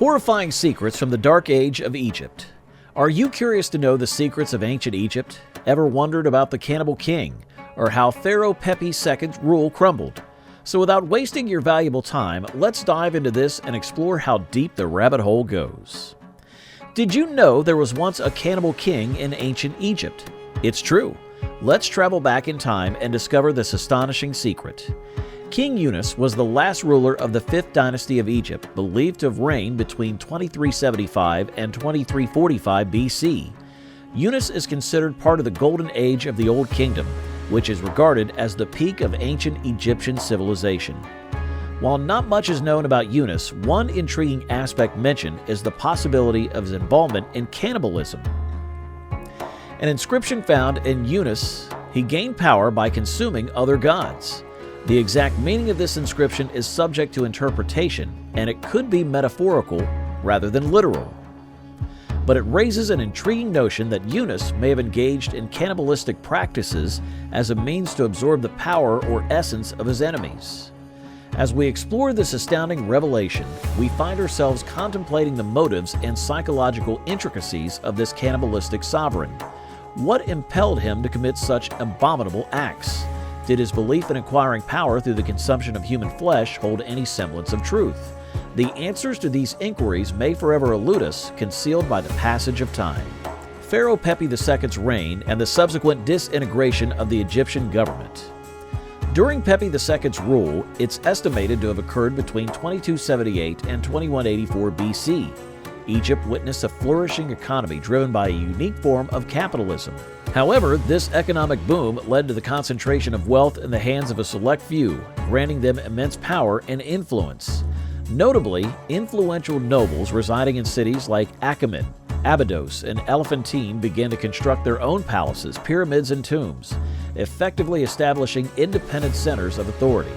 Horrifying secrets from the Dark Age of Egypt. Are you curious to know the secrets of ancient Egypt? Ever wondered about the Cannibal King, or how Pharaoh Pepi II's rule crumbled? So without wasting your valuable time, let's dive into this and explore how deep the rabbit hole goes. Did you know there was once a Cannibal King in ancient Egypt? It's true. Let's travel back in time and discover this astonishing secret. King Yunus was the last ruler of the 5th dynasty of Egypt, believed to have reigned between 2375 and 2345 BC. Yunus is considered part of the Golden Age of the Old Kingdom, which is regarded as the peak of ancient Egyptian civilization. While not much is known about Yunus, one intriguing aspect mentioned is the possibility of his involvement in cannibalism. An inscription found in Yunus, he gained power by consuming other gods. The exact meaning of this inscription is subject to interpretation, and it could be metaphorical rather than literal. But it raises an intriguing notion that Yunus may have engaged in cannibalistic practices as a means to absorb the power or essence of his enemies. As we explore this astounding revelation, we find ourselves contemplating the motives and psychological intricacies of this cannibalistic sovereign. What impelled him to commit such abominable acts? Did his belief in acquiring power through the consumption of human flesh hold any semblance of truth? The answers to these inquiries may forever elude us, concealed by the passage of time. Pharaoh Pepi II's reign and the subsequent disintegration of the Egyptian government. During Pepi II's rule, it's estimated to have occurred between 2278 and 2184 BC. Egypt witnessed a flourishing economy driven by a unique form of capitalism. However, this economic boom led to the concentration of wealth in the hands of a select few, granting them immense power and influence. Notably, influential nobles residing in cities like Achaemenid, Abydos, and Elephantine began to construct their own palaces, pyramids, and tombs, effectively establishing independent centers of authority.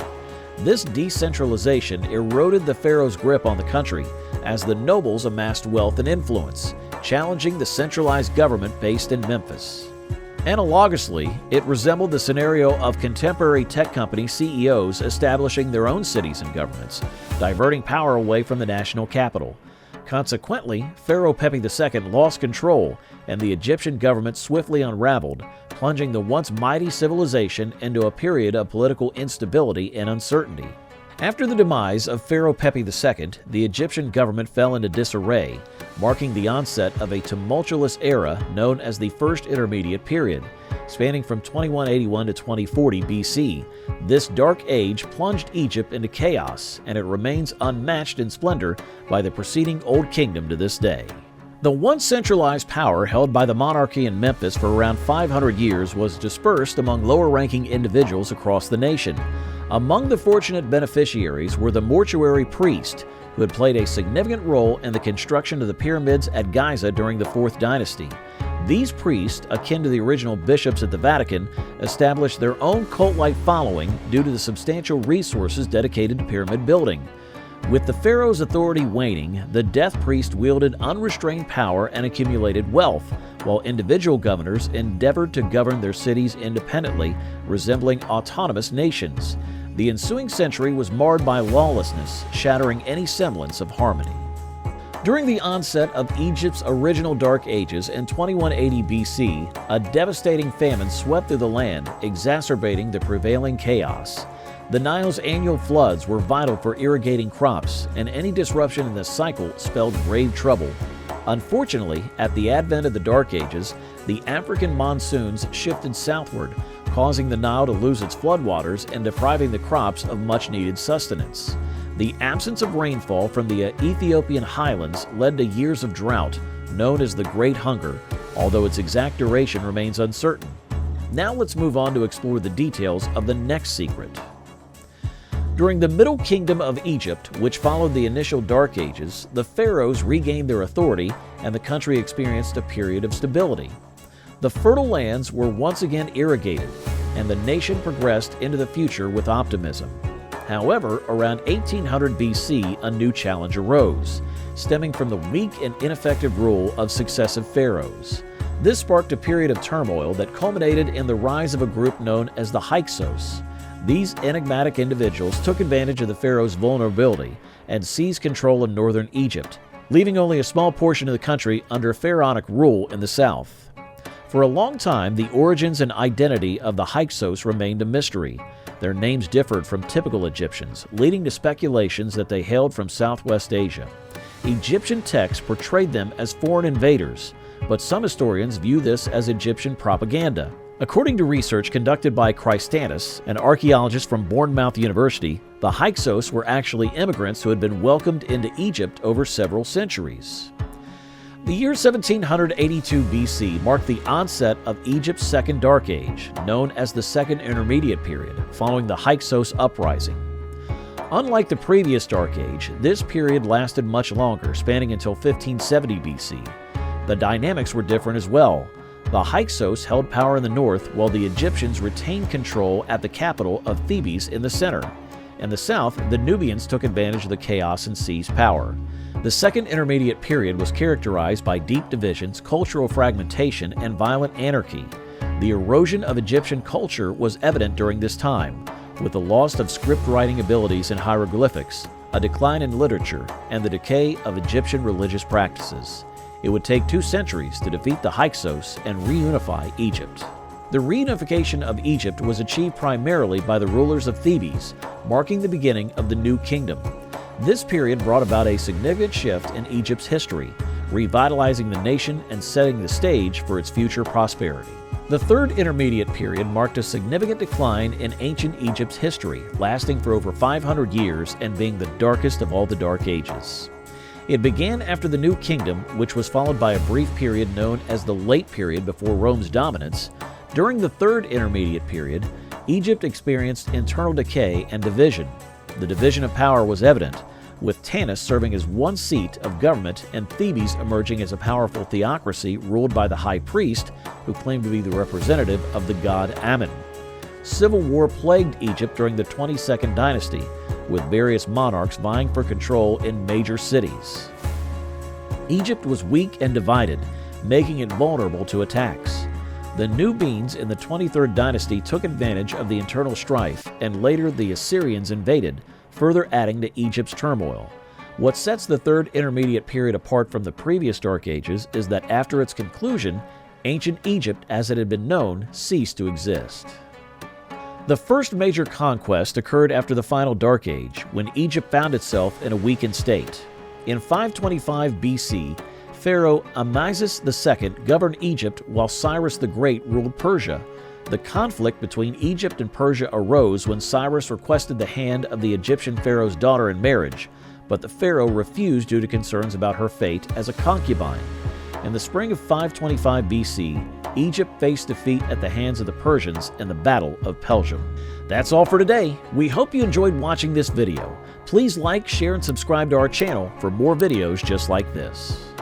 This decentralization eroded the pharaoh's grip on the country as the nobles amassed wealth and influence, challenging the centralized government based in Memphis. Analogously, it resembled the scenario of contemporary tech company CEOs establishing their own cities and governments, diverting power away from the national capital. Consequently, Pharaoh Pepi II lost control, and the Egyptian government swiftly unraveled, plunging the once mighty civilization into a period of political instability and uncertainty. After the demise of Pharaoh Pepi II, the Egyptian government fell into disarray, marking the onset of a tumultuous era known as the First Intermediate Period. Spanning from 2181 to 2040 BC, this dark age plunged Egypt into chaos, and it remains unmatched in splendor by the preceding Old Kingdom to this day. The once centralized power held by the monarchy in Memphis for around 500 years was dispersed among lower-ranking individuals across the nation. Among the fortunate beneficiaries were the mortuary priest, who had played a significant role in the construction of the pyramids at Giza during the 4th dynasty. These priests, akin to the original bishops at the Vatican, established their own cult-like following due to the substantial resources dedicated to pyramid building. With the pharaoh's authority waning, the death priest wielded unrestrained power and accumulated wealth, while individual governors endeavored to govern their cities independently, resembling autonomous nations. The ensuing century was marred by lawlessness, shattering any semblance of harmony. During the onset of Egypt's original Dark Ages in 2180 BC, a devastating famine swept through the land, exacerbating the prevailing chaos. The Nile's annual floods were vital for irrigating crops, and any disruption in this cycle spelled grave trouble. Unfortunately, at the advent of the Dark Ages, the African monsoons shifted southward, causing the Nile to lose its floodwaters and depriving the crops of much-needed sustenance. The absence of rainfall from the Ethiopian highlands led to years of drought, known as the Great Hunger, although its exact duration remains uncertain. Now let's move on to explore the details of the next secret. During the Middle Kingdom of Egypt, which followed the initial Dark Ages, the pharaohs regained their authority and the country experienced a period of stability. The fertile lands were once again irrigated, and the nation progressed into the future with optimism. However, around 1800 BC, a new challenge arose, stemming from the weak and ineffective rule of successive pharaohs. This sparked a period of turmoil that culminated in the rise of a group known as the Hyksos. These enigmatic individuals took advantage of the pharaoh's vulnerability and seized control in northern Egypt, leaving only a small portion of the country under pharaonic rule in the south. For a long time, the origins and identity of the Hyksos remained a mystery. Their names differed from typical Egyptians, leading to speculations that they hailed from Southwest Asia. Egyptian texts portrayed them as foreign invaders, but some historians view this as Egyptian propaganda. According to research conducted by Chrysantis, an archaeologist from Bournemouth University, the Hyksos were actually immigrants who had been welcomed into Egypt over several centuries. The year 1782 BC marked the onset of Egypt's Second Dark Age, known as the Second Intermediate Period, following the Hyksos uprising. Unlike the previous Dark Age, this period lasted much longer, spanning until 1570 BC. The dynamics were different as well. The Hyksos held power in the north, while the Egyptians retained control at the capital of Thebes in the center. In the south, the Nubians took advantage of the chaos and seized power. The Second Intermediate Period was characterized by deep divisions, cultural fragmentation, and violent anarchy. The erosion of Egyptian culture was evident during this time, with the loss of script writing abilities and hieroglyphics, a decline in literature, and the decay of Egyptian religious practices. It would take 2 centuries to defeat the Hyksos and reunify Egypt. The reunification of Egypt was achieved primarily by the rulers of Thebes, marking the beginning of the New Kingdom. This period brought about a significant shift in Egypt's history, revitalizing the nation and setting the stage for its future prosperity. The Third Intermediate Period marked a significant decline in ancient Egypt's history, lasting for over 500 years and being the darkest of all the Dark Ages. It began after the New Kingdom, which was followed by a brief period known as the Late Period before Rome's dominance. During the Third Intermediate Period, Egypt experienced internal decay and division. The division of power was evident, with Tanis serving as one seat of government and Thebes emerging as a powerful theocracy ruled by the high priest, who claimed to be the representative of the god Ammon. Civil war plagued Egypt during the 22nd dynasty, with various monarchs vying for control in major cities. Egypt was weak and divided, making it vulnerable to attacks. The Nubians in the 23rd dynasty took advantage of the internal strife, and later the Assyrians invaded, further adding to Egypt's turmoil. What sets the Third Intermediate Period apart from the previous Dark Ages is that after its conclusion, ancient Egypt as it had been known ceased to exist. The first major conquest occurred after the final Dark Age, when Egypt found itself in a weakened state. In 525 BC, Pharaoh Amizas II governed Egypt while Cyrus the Great ruled Persia. The conflict between Egypt and Persia arose when Cyrus requested the hand of the Egyptian pharaoh's daughter in marriage, but the pharaoh refused due to concerns about her fate as a concubine. In the spring of 525 BC, Egypt faced defeat at the hands of the Persians in the Battle of Pelusium. That's all for today. We hope you enjoyed watching this video. Please like, share, and subscribe to our channel for more videos just like this.